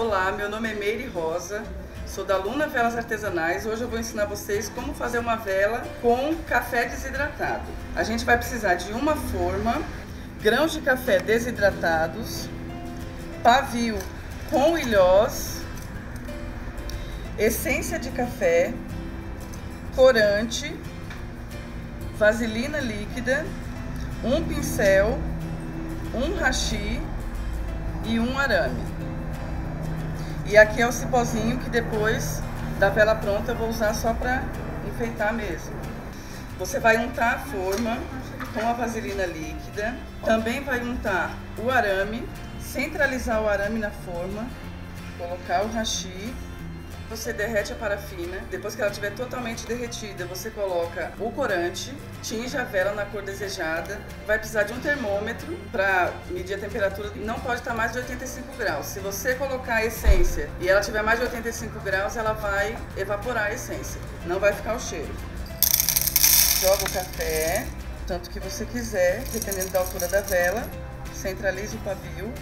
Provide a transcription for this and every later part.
Olá, meu nome é Meire Rosa, sou da Luna Velas Artesanais. Hoje eu vou ensinar vocês como fazer uma vela com café desidratado. A gente vai precisar de uma forma, grãos de café desidratados, pavio com ilhós, essência de café, corante, vaselina líquida, um pincel, um hashi e um arame. E aqui é o cipózinho que depois da vela pronta eu vou usar só para enfeitar mesmo. Você vai untar a forma com a vaselina líquida, também vai untar o arame, centralizar o arame na forma, colocar o hashi. Você derrete a parafina, depois que ela estiver totalmente derretida, você coloca o corante, tinge a vela na cor desejada, vai precisar de um termômetro para medir a temperatura, não pode estar mais de 85 graus. Se você colocar a essência e ela tiver mais de 85 graus, ela vai evaporar a essência, não vai ficar o cheiro. Joga o café, tanto que você quiser, dependendo da altura da vela, centralize o pavio,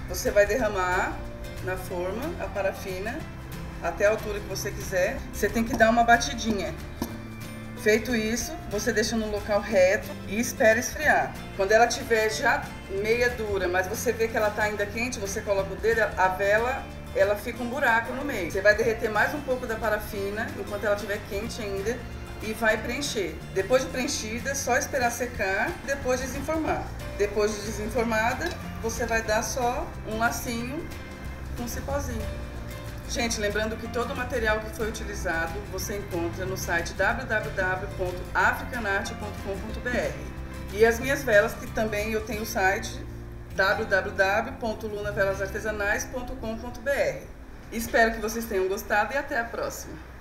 você vai derramar na forma a parafina, até a altura que você quiser. Você tem que dar uma batidinha. Feito isso, você deixa no local reto e espera esfriar. Quando ela estiver já meia dura, mas você vê que ela está ainda quente, você coloca o dedo, a vela, ela fica um buraco no meio. Você vai derreter mais um pouco da parafina, enquanto ela estiver quente ainda, e vai preencher. Depois de preenchida, só esperar secar, depois desenformar. Depois de desenformada, você vai dar só um lacinho com cipózinho. Gente, lembrando que todo o material que foi utilizado você encontra no site www.africanart.com.br. E as minhas velas, que também eu tenho o site www.lunavelasartesanais.com.br. Espero que vocês tenham gostado e até a próxima!